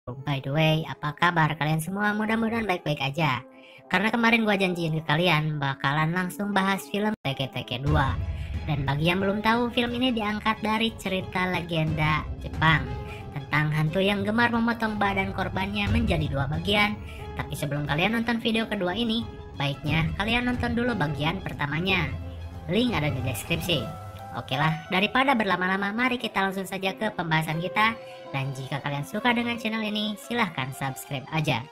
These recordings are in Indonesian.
By the way, apa kabar kalian semua? Mudah-mudahan baik-baik aja. Karena kemarin gua janjiin ke kalian bakalan langsung bahas film Teke-Teke 2. Dan bagi yang belum tahu, film ini diangkat dari cerita legenda Jepang tentang hantu yang gemar memotong badan korbannya menjadi dua bagian. Tapi sebelum kalian nonton video kedua ini, baiknya kalian nonton dulu bagian pertamanya. Link ada di deskripsi. Oke lah, daripada berlama-lama, mari kita langsung saja ke pembahasan kita. Dan jika kalian suka dengan channel ini, silahkan subscribe aja.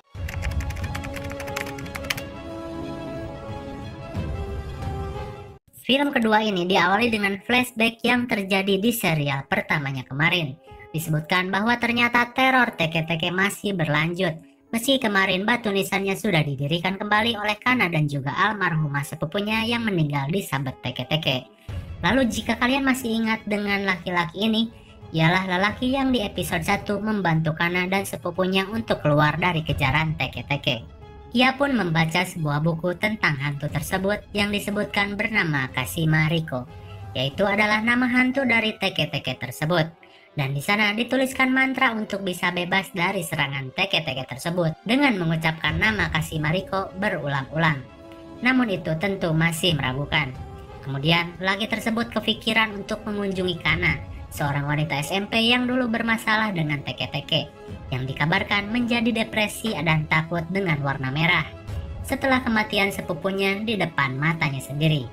Film kedua ini diawali dengan flashback yang terjadi di serial pertamanya kemarin. Disebutkan bahwa ternyata teror Teke-Teke masih berlanjut. Meski kemarin batu nisannya sudah didirikan kembali oleh Kana dan juga almarhumah sepupunya yang meninggal di sabet Teke-Teke. Lalu jika kalian masih ingat dengan laki-laki ini, ialah lelaki yang di episode 1 membantu Kana dan sepupunya untuk keluar dari kejaran Teke-Teke. Ia pun membaca sebuah buku tentang hantu tersebut yang disebutkan bernama Kashima Riko, yaitu adalah nama hantu dari Teke-Teke tersebut. Dan di sana dituliskan mantra untuk bisa bebas dari serangan Teke-Teke tersebut dengan mengucapkan nama Kashima Riko berulang-ulang. Namun itu tentu masih meragukan. Kemudian, lelaki tersebut kepikiran untuk mengunjungi Kana, seorang wanita SMP yang dulu bermasalah dengan Teke-Teke, yang dikabarkan menjadi depresi dan takut dengan warna merah, setelah kematian sepupunya di depan matanya sendiri.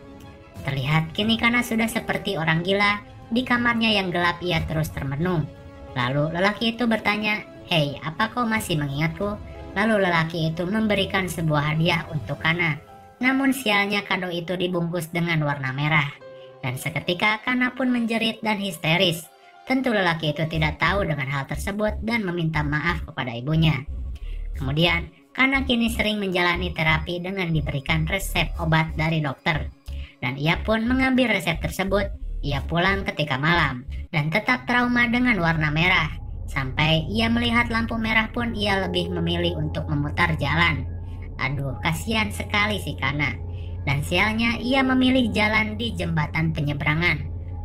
Terlihat kini Kana sudah seperti orang gila, di kamarnya yang gelap ia terus termenung. Lalu lelaki itu bertanya, "Hei, apa kau masih mengingatku?" Lalu lelaki itu memberikan sebuah hadiah untuk Kana. Namun sialnya kado itu dibungkus dengan warna merah. Dan seketika Kana pun menjerit dan histeris. Tentu lelaki itu tidak tahu dengan hal tersebut dan meminta maaf kepada ibunya. Kemudian Kana kini sering menjalani terapi dengan diberikan resep obat dari dokter. Dan ia pun mengambil resep tersebut. Ia pulang ketika malam dan tetap trauma dengan warna merah. Sampai ia melihat lampu merah pun ia lebih memilih untuk memutar jalan. Aduh, kasihan sekali si Kana. Dan sialnya ia memilih jalan di jembatan penyeberangan.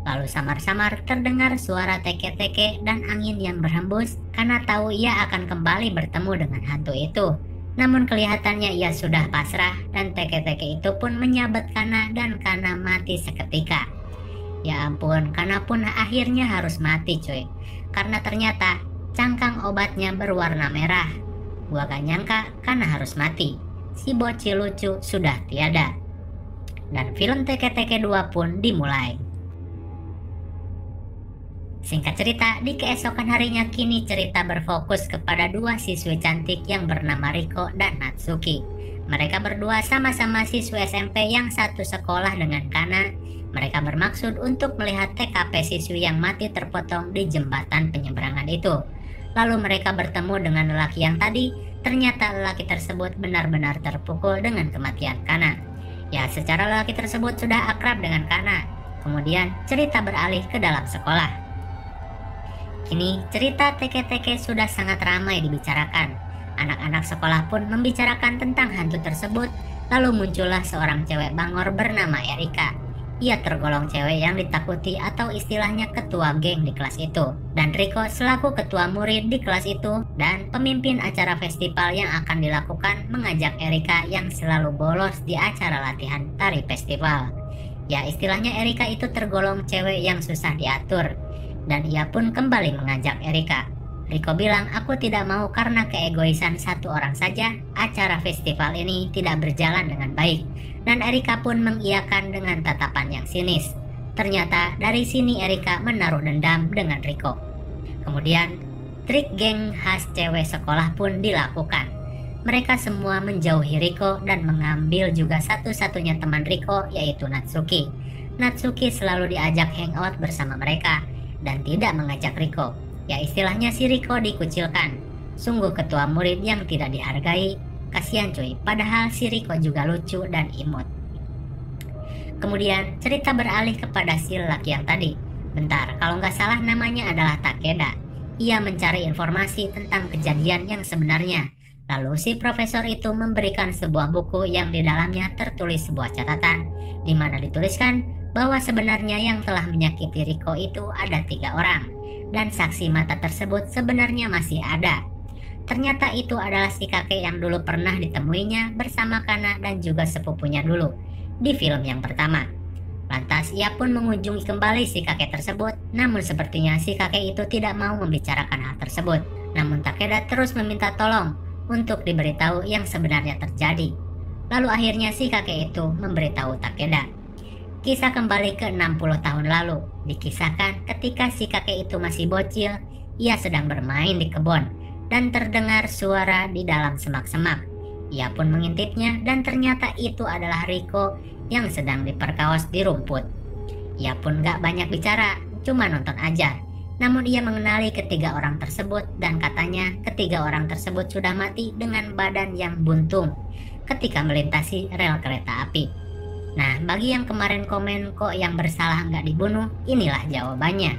Lalu samar-samar terdengar suara Teke-Teke dan angin yang berhembus. Kana tahu ia akan kembali bertemu dengan hantu itu. Namun kelihatannya ia sudah pasrah dan Teke-Teke itu pun menyabet Kana dan Kana mati seketika. Ya ampun, Kana pun akhirnya harus mati cuy. Karena ternyata cangkang obatnya berwarna merah. Gua gak nyangka Kana harus mati. Si bocil lucu sudah tiada. Dan film Teke-Teke 2 pun dimulai. Singkat cerita, di keesokan harinya kini cerita berfokus kepada dua siswi cantik yang bernama Riko dan Natsuki. Mereka berdua sama-sama siswi SMP yang satu sekolah dengan Kana. Mereka bermaksud untuk melihat TKP siswi yang mati terpotong di jembatan penyeberangan itu. Lalu mereka bertemu dengan lelaki yang tadi. Ternyata lelaki tersebut benar-benar terpukul dengan kematian Kana. Ya, secara lelaki tersebut sudah akrab dengan Kana. Kemudian cerita beralih ke dalam sekolah. Kini cerita Teke-Teke sudah sangat ramai dibicarakan. Anak-anak sekolah pun membicarakan tentang hantu tersebut. Lalu muncullah seorang cewek bangor bernama Erika. Ia tergolong cewek yang ditakuti atau istilahnya ketua geng di kelas itu. Dan Riko selaku ketua murid di kelas itu dan pemimpin acara festival yang akan dilakukan mengajak Erika yang selalu bolos di acara latihan tari festival. Ya, istilahnya Erika itu tergolong cewek yang susah diatur. Dan ia pun kembali mengajak Erika. Riko bilang, "Aku tidak mau karena keegoisan satu orang saja, acara festival ini tidak berjalan dengan baik." Dan Erika pun mengiyakan dengan tatapan yang sinis. Ternyata dari sini Erika menaruh dendam dengan Riko. Kemudian trik geng khas cewek sekolah pun dilakukan. Mereka semua menjauhi Riko dan mengambil juga satu-satunya teman Riko, yaitu Natsuki. Natsuki selalu diajak hangout bersama mereka dan tidak mengajak Riko. Ya, istilahnya si Riko dikucilkan. Sungguh ketua murid yang tidak dihargai. Kasihan cuy, padahal si Riko juga lucu dan imut. Kemudian cerita beralih kepada si lelaki yang tadi. Bentar, kalau nggak salah namanya adalah Takeda. Ia mencari informasi tentang kejadian yang sebenarnya. Lalu si profesor itu memberikan sebuah buku yang di dalamnya tertulis sebuah catatan, di mana dituliskan bahwa sebenarnya yang telah menyakiti Riko itu ada 3 orang. Dan saksi mata tersebut sebenarnya masih ada. Ternyata itu adalah si kakek yang dulu pernah ditemuinya bersama Kana dan juga sepupunya dulu di film yang pertama. Lantas ia pun mengunjungi kembali si kakek tersebut, namun sepertinya si kakek itu tidak mau membicarakan hal tersebut. Namun Takeda terus meminta tolong untuk diberitahu yang sebenarnya terjadi. Lalu akhirnya si kakek itu memberitahu Takeda. Kisah kembali ke 60 tahun lalu. Dikisahkan ketika si kakek itu masih bocil, ia sedang bermain di kebun dan terdengar suara di dalam semak-semak. Ia pun mengintipnya dan ternyata itu adalah Riko yang sedang diperkaos di rumput. Ia pun gak banyak bicara, cuma nonton aja. Namun ia mengenali ketiga orang tersebut dan katanya ketiga orang tersebut sudah mati dengan badan yang buntung ketika melintasi rel kereta api. Nah, bagi yang kemarin komen kok yang bersalah nggak dibunuh, inilah jawabannya.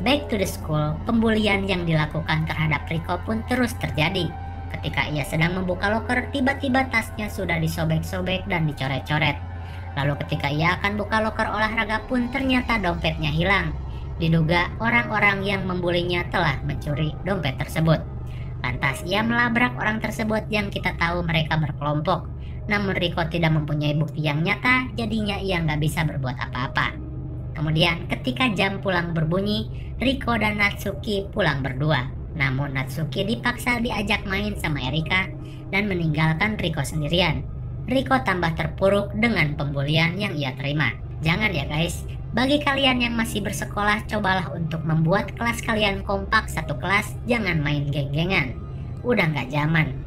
Back to the school, pembulian yang dilakukan terhadap Riko pun terus terjadi. Ketika ia sedang membuka loker, tiba-tiba tasnya sudah disobek-sobek dan dicoret-coret. Lalu ketika ia akan buka loker olahraga pun ternyata dompetnya hilang. Diduga orang-orang yang membulinya telah mencuri dompet tersebut. Lantas ia melabrak orang tersebut yang kita tahu mereka berkelompok. Namun Riko tidak mempunyai bukti yang nyata, jadinya ia nggak bisa berbuat apa-apa. Kemudian ketika jam pulang berbunyi, Riko dan Natsuki pulang berdua. Namun Natsuki dipaksa diajak main sama Erika dan meninggalkan Riko sendirian. Riko tambah terpuruk dengan pembulian yang ia terima. Jangan ya guys, bagi kalian yang masih bersekolah, cobalah untuk membuat kelas kalian kompak satu kelas, jangan main geng-gengan. Udah nggak zaman.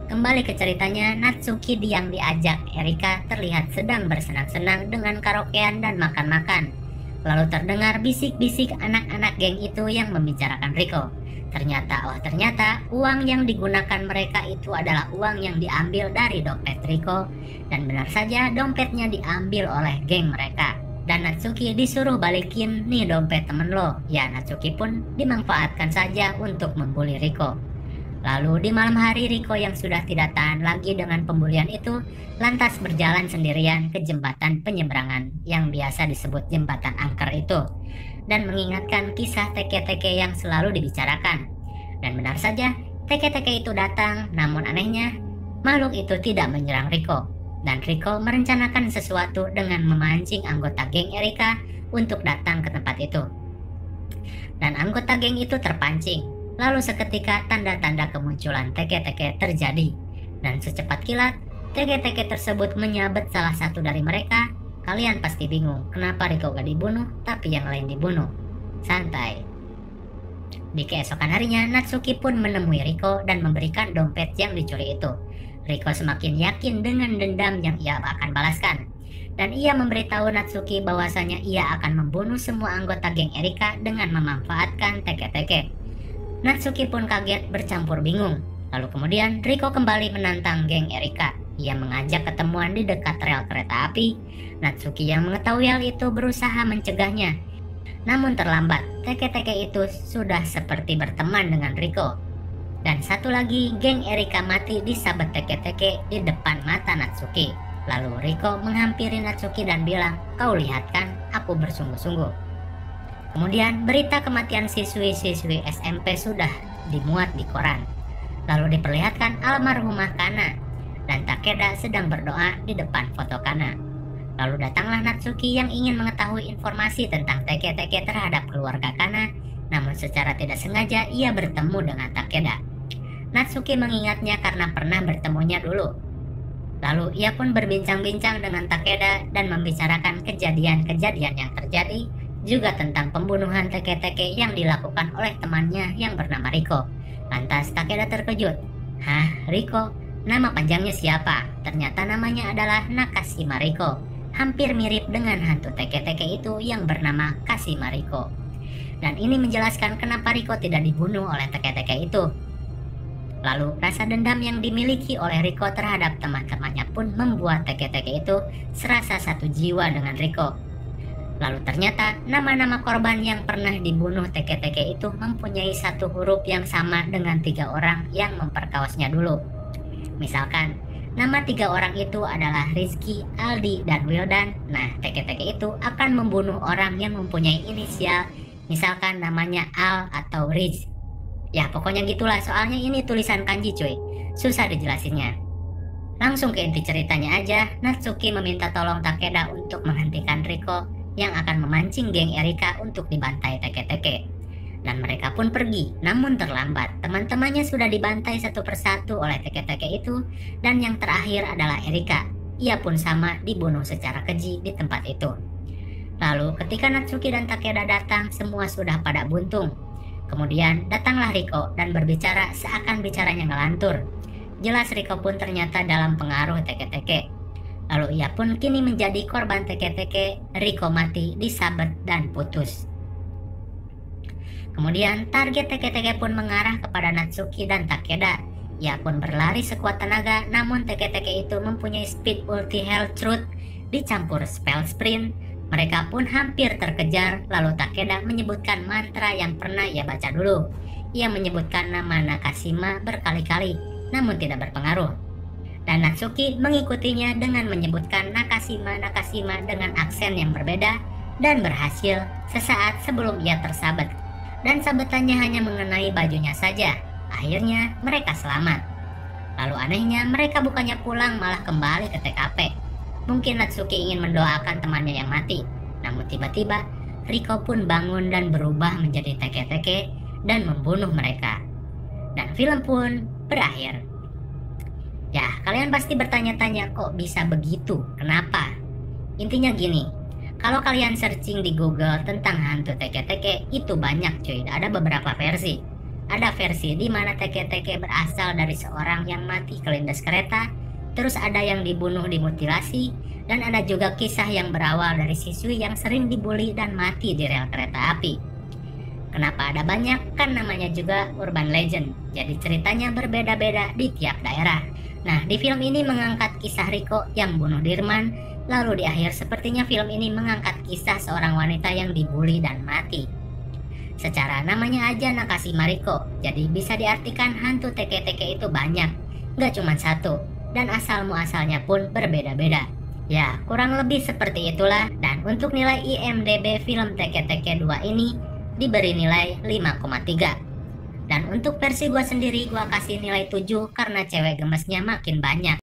Kembali ke ceritanya, Natsuki yang diajak Erika terlihat sedang bersenang-senang dengan karaokean dan makan-makan. Lalu terdengar bisik-bisik anak-anak geng itu yang membicarakan Riko. Ternyata uang yang digunakan mereka itu adalah uang yang diambil dari dompet Riko. Dan benar saja dompetnya diambil oleh geng mereka. Dan Natsuki disuruh balikin nih dompet temen lo. Ya, Natsuki pun dimanfaatkan saja untuk membuli Riko. Lalu di malam hari Riko yang sudah tidak tahan lagi dengan pembulian itu lantas berjalan sendirian ke jembatan penyeberangan yang biasa disebut jembatan angker itu dan mengingatkan kisah teke-teke yang selalu dibicarakan. Dan benar saja teke-teke itu datang, namun anehnya makhluk itu tidak menyerang Riko dan Riko merencanakan sesuatu dengan memancing anggota geng Erika untuk datang ke tempat itu. Dan anggota geng itu terpancing. Lalu seketika tanda-tanda kemunculan teke-teke terjadi. Dan secepat kilat, teke-teke tersebut menyabet salah satu dari mereka. Kalian pasti bingung, kenapa Riko gak dibunuh, tapi yang lain dibunuh. Santai. Di keesokan harinya, Natsuki pun menemui Riko dan memberikan dompet yang dicuri itu. Riko semakin yakin dengan dendam yang ia akan balaskan. Dan ia memberitahu Natsuki bahwasanya ia akan membunuh semua anggota geng Erika dengan memanfaatkan teke-teke. Natsuki pun kaget bercampur bingung. Lalu kemudian Riko kembali menantang geng Erika. Ia mengajak ketemuan di dekat rel kereta api. Natsuki yang mengetahui hal itu berusaha mencegahnya. Namun terlambat, teke-teke itu sudah seperti berteman dengan Riko. Dan satu lagi, geng Erika mati disabet teke-teke di depan mata Natsuki. Lalu Riko menghampiri Natsuki dan bilang, "Kau lihat kan, aku bersungguh-sungguh." Kemudian berita kematian siswi-siswi SMP sudah dimuat di koran. Lalu diperlihatkan almarhumah Kana dan Takeda sedang berdoa di depan foto Kana. Lalu datanglah Natsuki yang ingin mengetahui informasi tentang teke-teke terhadap keluarga Kana. Namun secara tidak sengaja ia bertemu dengan Takeda. Natsuki mengingatnya karena pernah bertemunya dulu. Lalu ia pun berbincang-bincang dengan Takeda dan membicarakan kejadian-kejadian yang terjadi, juga tentang pembunuhan teke-teke yang dilakukan oleh temannya yang bernama Riko. Lantas Takeda terkejut. "Hah, Riko? Nama panjangnya siapa?" Ternyata namanya adalah Nakashima Riko. Hampir mirip dengan hantu teke-teke itu yang bernama Kashima Riko. Dan ini menjelaskan kenapa Riko tidak dibunuh oleh teke-teke itu. Lalu rasa dendam yang dimiliki oleh Riko terhadap teman-temannya pun membuat teke-teke itu serasa satu jiwa dengan Riko. Lalu ternyata nama-nama korban yang pernah dibunuh teke-teke itu mempunyai satu huruf yang sama dengan 3 orang yang memperkaosnya dulu. Misalkan, nama 3 orang itu adalah Rizky, Aldi, dan Wildan. Nah, teke-teke itu akan membunuh orang yang mempunyai inisial, misalkan namanya Al atau Riz. Ya pokoknya gitulah, soalnya ini tulisan kanji cuy, susah dijelasinnya. Langsung ke inti ceritanya aja, Natsuki meminta tolong Takeda untuk menghentikan Riko yang akan memancing geng Erika untuk dibantai Teke-Teke. Dan mereka pun pergi, namun terlambat. Teman-temannya sudah dibantai satu persatu oleh Teke-Teke itu, dan yang terakhir adalah Erika. Ia pun sama dibunuh secara keji di tempat itu. Lalu ketika Natsuki dan Takeda datang, semua sudah pada buntung. Kemudian datanglah Riko dan berbicara seakan bicaranya ngelantur. Jelas Riko pun ternyata dalam pengaruh Teke-Teke. Lalu ia pun kini menjadi korban Teke-Teke. Riko mati, disabet dan putus. Kemudian target Teke-Teke pun mengarah kepada Natsuki dan Takeda. Ia pun berlari sekuat tenaga, namun Teke-Teke itu mempunyai speed ulti Hell Truth dicampur spell sprint. Mereka pun hampir terkejar, lalu Takeda menyebutkan mantra yang pernah ia baca dulu. Ia menyebutkan nama Nakashima berkali-kali, namun tidak berpengaruh. Dan Natsuki mengikutinya dengan menyebutkan Nakashima dengan aksen yang berbeda, dan berhasil sesaat sebelum ia tersabet. Dan sabetannya hanya mengenai bajunya saja. Akhirnya mereka selamat. Lalu anehnya mereka bukannya pulang, malah kembali ke TKP. Mungkin Natsuki ingin mendoakan temannya yang mati. Namun tiba-tiba Riko pun bangun dan berubah menjadi Teke-Teke dan membunuh mereka. Dan film pun berakhir. Ya, kalian pasti bertanya-tanya kok bisa begitu? Kenapa? Intinya gini, kalau kalian searching di Google tentang hantu Teke-Teke, itu banyak cuy, ada beberapa versi. Ada versi di mana Teke-Teke berasal dari seorang yang mati kelindes kereta, terus ada yang dibunuh dimutilasi, dan ada juga kisah yang berawal dari siswi yang sering dibully dan mati di rel kereta api. Kenapa ada banyak? Kan namanya juga urban legend, jadi ceritanya berbeda-beda di tiap daerah. Nah, di film ini mengangkat kisah Riko yang bunuh Dirman, lalu di akhir sepertinya film ini mengangkat kisah seorang wanita yang dibully dan mati. Secara namanya aja Nakashima Riko, jadi bisa diartikan hantu Teke-Teke itu banyak, gak cuma satu, dan asal-muasalnya pun berbeda-beda. Ya, kurang lebih seperti itulah. Dan untuk nilai IMDb film Teke-Teke 2 ini diberi nilai 5,3. Dan untuk versi gua sendiri gua kasih nilai 7 karena cewek gemesnya makin banyak.